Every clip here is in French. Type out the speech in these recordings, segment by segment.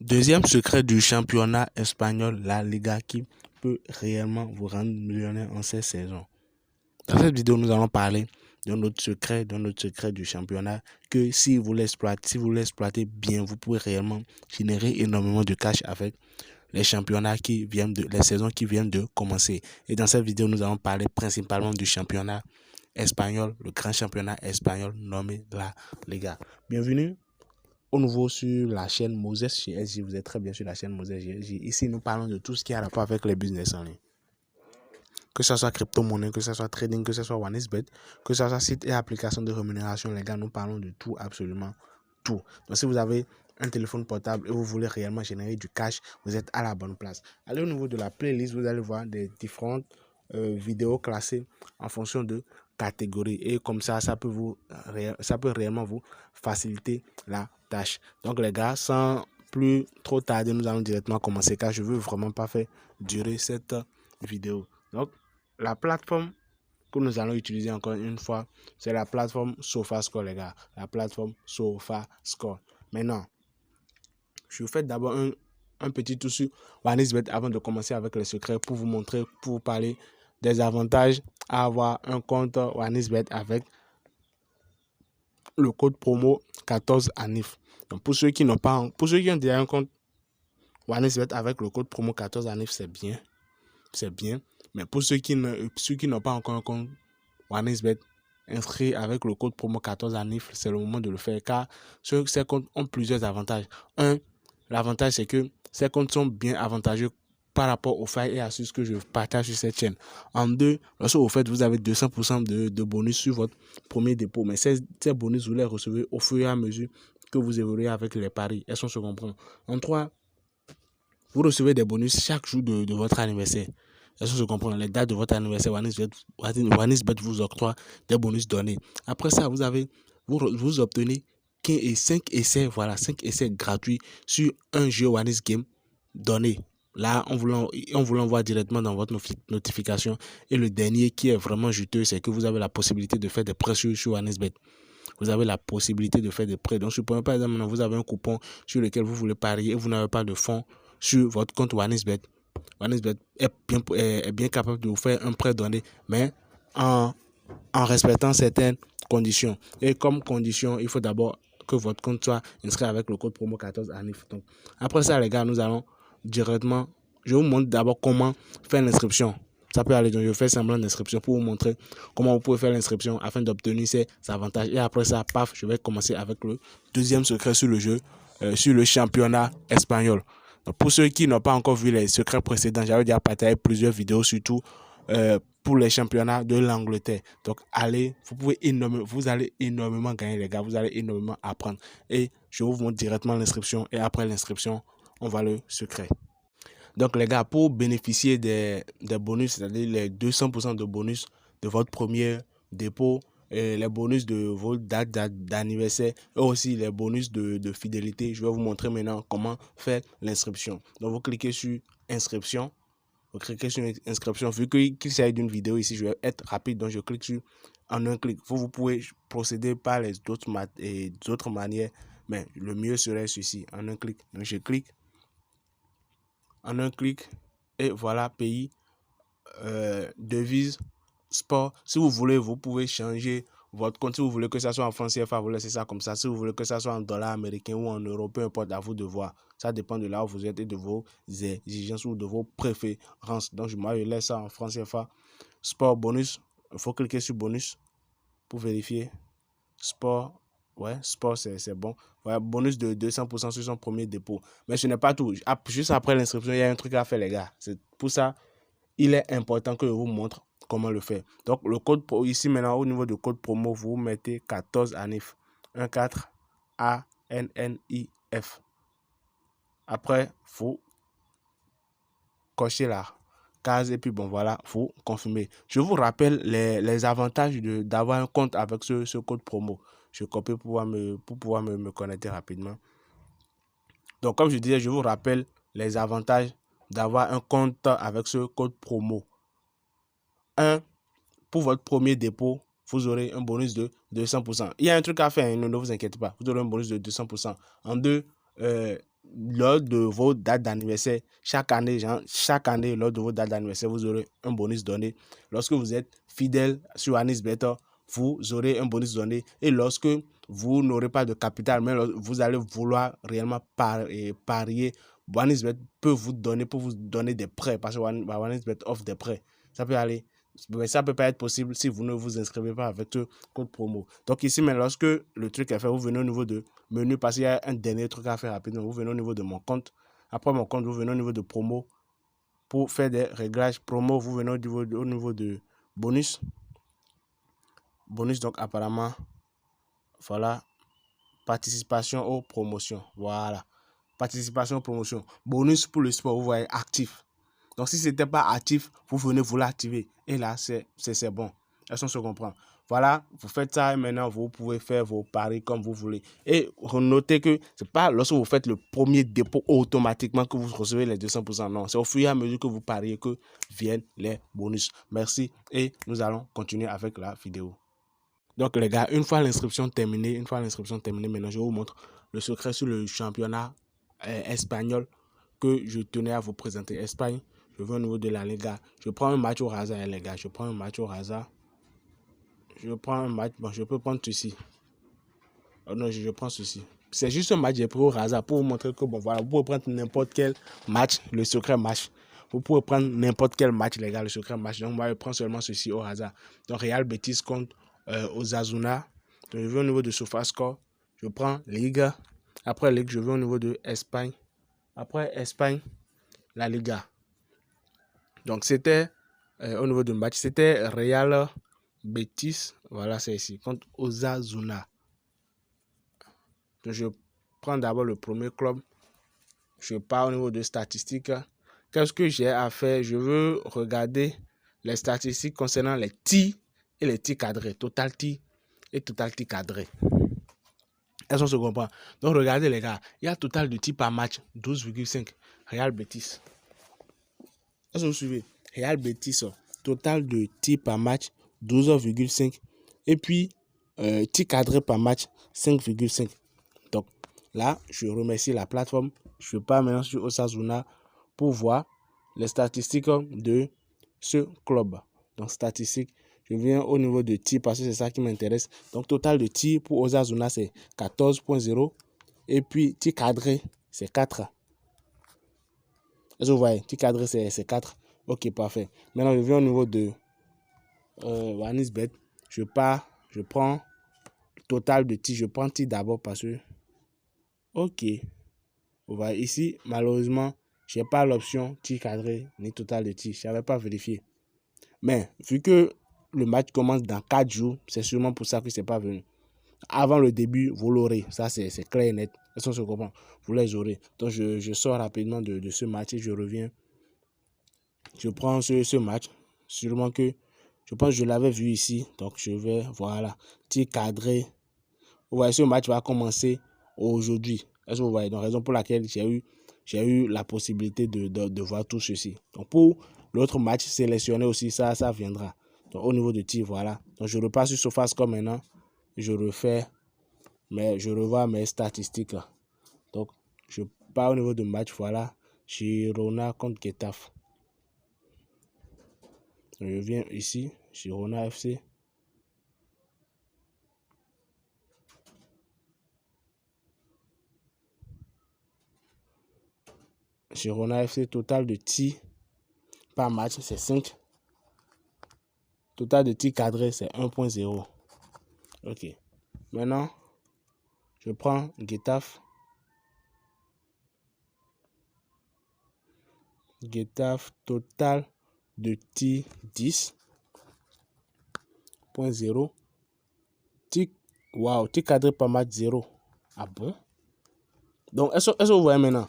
Deuxième secret du championnat espagnol, la Liga, qui peut réellement vous rendre millionnaire en cette saison. Dans cette vidéo, nous allons parler d'un autre secret du championnat que si vous l'exploitez bien, vous pouvez réellement générer énormément de cash avec les championnats les saisons qui viennent de commencer. Et dans cette vidéo, nous allons parler principalement du championnat espagnol, le grand championnat espagnol nommé la Liga. Bienvenue au nouveau sur la chaîne Moses GSJ. Vous êtes très bien sur la chaîne Moses GSJ. Ici, nous parlons de tout ce qui a rapport avec les business en ligne. Que ce soit crypto-monnaie, que ce soit trading, que ce soit OneXBet, que ce soit site et application de rémunération, les gars, nous parlons de tout, absolument tout. Donc, si vous avez un téléphone portable et vous voulez réellement générer du cash, vous êtes à la bonne place. Allez au niveau de la playlist, vous allez voir des différentes vidéos classées en fonction de catégories. Et comme ça, ça peut réellement vous faciliter la tâche. Donc, les gars, sans plus trop tarder, nous allons directement commencer car je ne veux vraiment pas faire durer cette vidéo. Donc, la plateforme que nous allons utiliser encore une fois, c'est la plateforme SofaScore, les gars. La plateforme SofaScore. Maintenant, je vous fais d'abord un petit tour sur OneXBet avant de commencer avec les secrets pour vous montrer, pour vous parler des avantages à avoir un compte OneXBet avec le code promo 14ANIF. Donc, pour ceux qui ont déjà un compte OneXBet avec le code promo 14ANIF, c'est bien. C'est bien. Mais pour ceux qui n'ont pas encore un compte OneXBet inscrit avec le code promo 14ANIF, c'est le moment de le faire car ces comptes ont plusieurs avantages. Un, l'avantage c'est que ces comptes sont bien avantageux par rapport aux failles et astuces que je partage sur cette chaîne. En deux, lorsque vous faites, vous avez 200% de bonus sur votre premier dépôt. Mais ces bonus, vous les recevez au fur et à mesure que vous évoluez avec les paris. Est-ce qu'on se comprend? En trois, vous recevez des bonus chaque jour de votre anniversaire. Est-ce que je comprends? Les dates de votre anniversaire, OneXBet vous octroie des bonus donnés. Après ça, vous obtenez 5 essais, voilà, 5 essais gratuits sur un jeu OneXGame donné. Là, on vous l'envoie directement dans votre notification. Et le dernier qui est vraiment juteux, c'est que vous avez la possibilité de faire des prêts sur OneXBet. Vous avez la possibilité de faire des prêts. Donc, supprenez par exemple, vous avez un coupon sur lequel vous voulez parier et vous n'avez pas de fonds sur votre compte OneXBet. OneXBet est bien capable de vous faire un prêt donné, mais en respectant certaines conditions. Et comme condition, il faut d'abord que votre compte soit inscrit avec le code promo 14ANIF. Donc, après ça, les gars, nous allons directement, je vous montre d'abord comment faire l'inscription. Ça peut aller, donc je fais semblant d'inscription pour vous montrer comment vous pouvez faire l'inscription afin d'obtenir ces avantages. Et après ça, paf, je vais commencer avec le deuxième secret sur le jeu, sur le championnat espagnol. Donc pour ceux qui n'ont pas encore vu les secrets précédents, j'avais déjà partagé plusieurs vidéos, surtout pour les championnats de l'Angleterre. Donc allez, vous allez énormément gagner, les gars, vous allez énormément apprendre. Et je vous montre directement l'inscription et après l'inscription, on va le secret. Donc les gars, pour bénéficier des bonus, c'est-à-dire les 200% de bonus de votre premier dépôt, les bonus de vos dates d'anniversaire et aussi les bonus de fidélité, je vais vous montrer maintenant comment faire l'inscription. Donc vous cliquez sur inscription. Vous cliquez sur inscription. Vu qu'il s'agit d'une vidéo ici, je vais être rapide, donc je clique sur en un clic. Vous pouvez procéder par les autres manières, mais le mieux serait ceci, en un clic. Donc je clique en un clic et voilà, pays, devise, sport. Si vous voulez, vous pouvez changer votre compte. Si vous voulez que ça soit en francs CFA, vous laissez ça comme ça. Si vous voulez que ça soit en dollars américains ou en euros, peu importe, à vous de voir. Ça dépend de là où vous êtes et de vos exigences ou de vos préférences. Donc moi, je laisse ça en francs CFA. Sport, bonus. Il faut cliquer sur bonus pour vérifier. Sport. Ouais, sport, c'est bon. Voilà, bonus de 200% sur son premier dépôt. Mais ce n'est pas tout. Juste après l'inscription, il y a un truc à faire, les gars. C'est pour ça, il est important que je vous montre comment le faire. Donc, le code ici, maintenant, au niveau du code promo, vous mettez 14ANIF. 14 ANNIF. Après, vous cochez la case et puis bon, voilà, vous confirmez. Je vous rappelle les avantages d'avoir un compte avec ce code promo. Je copie pour pouvoir me connecter rapidement. Donc, comme je disais, je vous rappelle les avantages d'avoir un compte avec ce code promo. 1. Pour votre premier dépôt, vous aurez un bonus de 200%. Il y a un truc à faire, ne vous inquiétez pas. Vous aurez un bonus de 200%. En deux, lors de vos dates d'anniversaire, chaque année, lors de vos dates d'anniversaire, vous aurez un bonus donné. Lorsque vous êtes fidèle sur Anisbet, vous aurez un bonus donné. Et lorsque vous n'aurez pas de capital, mais vous allez vouloir réellement parier, Anisbet peut vous donner des prêts, parce que Anisbet offre des prêts. Ça peut aller. Mais ça ne peut pas être possible si vous ne vous inscrivez pas avec le code promo. Donc ici, mais lorsque le truc est fait, vous venez au niveau de menu, parce qu'il y a un dernier truc à faire rapidement. Vous venez au niveau de mon compte. Après mon compte, vous venez au niveau de promo pour faire des réglages. Promo, vous venez au niveau de bonus. Bonus, donc apparemment, voilà, participation aux promotions. Voilà, participation aux promotions. Bonus pour le sport, vous voyez, actif. Donc, si ce n'était pas actif, vous venez vous l'activer. Et là, c'est bon. Est-ce qu'on se comprend? Voilà, vous faites ça et maintenant, vous pouvez faire vos paris comme vous voulez. Et notez que ce n'est pas lorsque vous faites le premier dépôt automatiquement que vous recevez les 200%. Non, c'est au fur et à mesure que vous pariez que viennent les bonus. Merci et nous allons continuer avec la vidéo. Donc, les gars, une fois l'inscription terminée, maintenant, je vous montre le secret sur le championnat espagnol que je tenais à vous présenter. Espagne. Je vais au niveau de la Liga. Je prends un match au hasard, les gars. Je prends un match au hasard. Je prends un match. Bon, je peux prendre ceci. Oh non, je prends ceci. C'est juste un match, j'ai pris au hasard pour vous montrer que, bon, voilà, vous pouvez prendre n'importe quel match, le secret match. Vous pouvez prendre n'importe quel match, les gars, le secret match. Donc, moi, je prends seulement ceci au hasard. Donc, Real Betis contre Osasuna. Donc, je vais au niveau de SofaScore. Je prends Liga. Après Ligue, je vais au niveau de Espagne. Après Espagne, la Liga. Donc, c'était au niveau du match, c'était Real Betis, voilà, c'est ici, contre Osasuna. Donc, je prends d'abord le premier club. Je pars au niveau de statistiques. Qu'est-ce que j'ai à faire? Je veux regarder les statistiques concernant les tirs et les tirs cadrés. Total tir et total tir cadré. Est-ce qu'on se comprend? Donc, regardez les gars, il y a total de tirs par match, 12,5. Real Betis. Est-ce que vous suivez? Real Betis, total de tirs par match, 12,5. Et puis, tirs cadrés par match, 5,5. Donc, là, je remercie la plateforme. Je pars maintenant sur Osasuna pour voir les statistiques de ce club. Donc, statistiques, je viens au niveau de tirs parce que c'est ça qui m'intéresse. Donc, total de tirs pour Osasuna, c'est 14,0. Et puis, tirs cadrés, c'est 4. Est-ce que vous voyez? Tirs cadrés, c'est 4. Ok, parfait. Maintenant, je viens au niveau de Anisbet. Je prends total de tirs. Je prends tir d'abord parce que... Ok. Vous voyez ici, malheureusement, je n'ai pas l'option tir cadré ni total de tir. Je n'avais pas vérifié. Mais vu que le match commence dans 4 jours, c'est sûrement pour ça que ce n'est pas venu. Avant le début, vous l'aurez. Ça, c'est clair et net. Est-ce qu'on se comprend? Vous les aurez. Donc, je sors rapidement de ce match et je reviens. Je prends ce match. Sûrement que je pense que je l'avais vu ici. Donc, je vais, voilà, tir cadré. Vous voyez, ce match va commencer aujourd'hui. Est-ce que vous voyez? Donc, raison pour laquelle j'ai eu la possibilité de voir tout ceci. Donc, pour l'autre match sélectionné aussi, ça viendra. Donc, au niveau de tir, voilà. Donc, je repasse sur SofaScore maintenant. Je revois mes statistiques. Donc, je pars au niveau de match, voilà. Girona contre Getafe. Je viens ici, Girona FC. Girona FC, total de tirs par match, c'est 5. Total de tirs cadrés, c'est 1,0. Ok. Maintenant, je prends Getafe. Getafe, total de tirs 10,0. Wow, tir cadré par match 0. Ah bon? Donc, est-ce que vous voyez maintenant?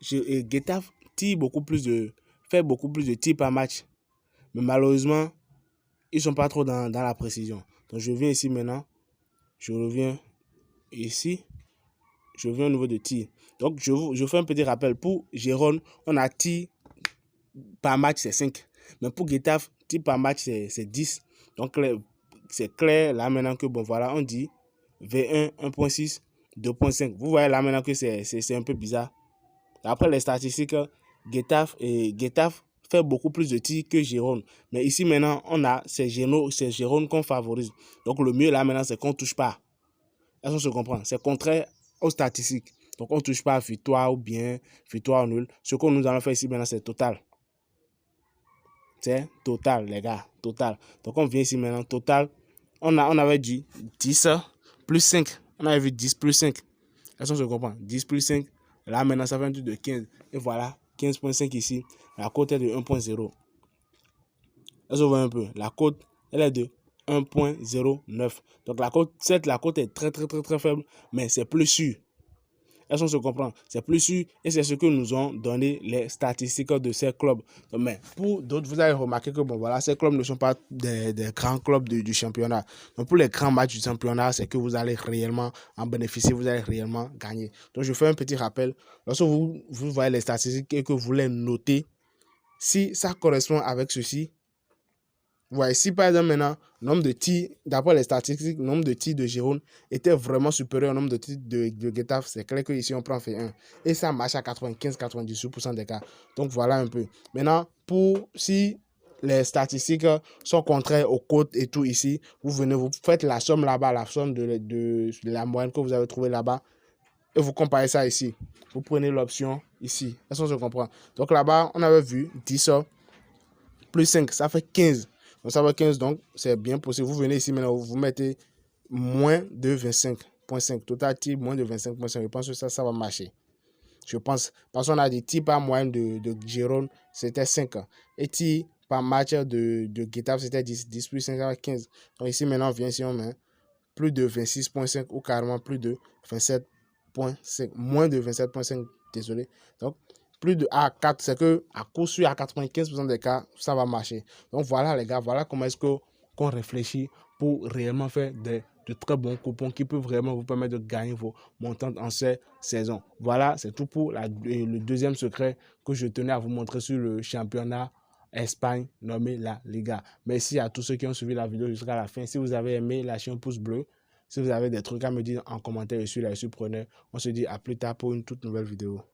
Getafe fait beaucoup plus de tirs par match. Mais malheureusement, ils ne sont pas trop dans la précision. Donc, je viens ici maintenant. Je reviens ici. Je viens au niveau de tir. Donc, je fais un petit rappel. Pour Gérone, on a tir par match, c'est 5. Mais pour Getafe, tir par match, c'est 10. Donc, c'est clair là maintenant que, bon, voilà, on dit V1, 1.6. 2,5. Vous voyez là maintenant que c'est un peu bizarre. Après les statistiques, Getafe fait beaucoup plus de tirs que Girona. Mais ici maintenant, on a c'est Girona qu'on favorise. Donc le mieux là maintenant, c'est qu'on ne touche pas. Est-ce qu'on se comprend? C'est contraire aux statistiques. Donc on ne touche pas à victoire ou bien victoire nul. Ce que nous allons faire ici maintenant, c'est total. C'est total, les gars. Total. Donc on vient ici maintenant, total. On avait dit 10 plus 5. On avait vu 10 plus 5. Est-ce qu'on se comprend? 10 plus 5. Là maintenant, ça fait un truc de 15. Et voilà, 15,5 ici. La cote est de 1,0. Est-ce qu'on voit un peu? La cote, elle est de 1,09. Donc la cote, certes, la cote est très faible, mais c'est plus sûr. Est-ce qu'on se comprend? C'est plus sûr et c'est ce que nous ont donné les statistiques de ces clubs. Mais pour d'autres, vous avez remarqué que bon, voilà, ces clubs ne sont pas des grands clubs du championnat. Donc pour les grands matchs du championnat, c'est que vous allez réellement en bénéficier, vous allez réellement gagner. Donc je fais un petit rappel. Lorsque vous voyez les statistiques et que vous les notez, si ça correspond avec ceci, ouais, si par exemple maintenant, nombre de tirs, d'après les statistiques, le nombre de tirs de Girona était vraiment supérieur au nombre de tirs de Getafe, c'est clair que ici on prend fait 1. Et ça marche à 95-98% des cas. Donc voilà un peu. Maintenant, si les statistiques sont contraires aux cotes et tout ici, vous venez, vous faites la somme là-bas, la somme de la moyenne que vous avez trouvée là-bas, et vous comparez ça ici. Vous prenez l'option ici. Est-ce qu'on se comprend? Donc là-bas, on avait vu 10 plus 5, ça fait 15. Donc ça fait 15, donc c'est bien possible. Vous venez ici maintenant, vous mettez moins de 25,5. Total type, moins de 25,5. Je pense que ça va marcher. Je pense. Parce qu'on a des types par moyenne de Girona, c'était 5 ans. Et type par match de Getafe, c'était 10. 10 plus 5, ça va 15. Donc ici maintenant, on vient ici, on met plus de 26,5 ou carrément plus de 27,5. Moins de 27,5, désolé. Donc, plus de A4, c'est que à coup sûr, à 95% des cas, ça va marcher. Donc voilà les gars, voilà comment est-ce qu'on réfléchit pour réellement faire de très bons coupons qui peuvent vraiment vous permettre de gagner vos montants en ces saisons. Voilà, c'est tout pour le deuxième secret que je tenais à vous montrer sur le championnat Espagne nommé la Liga. Merci à tous ceux qui ont suivi la vidéo jusqu'à la fin. Si vous avez aimé, lâchez un pouce bleu. Si vous avez des trucs à me dire en commentaire, je suis là, je suis preneur. On se dit à plus tard pour une toute nouvelle vidéo.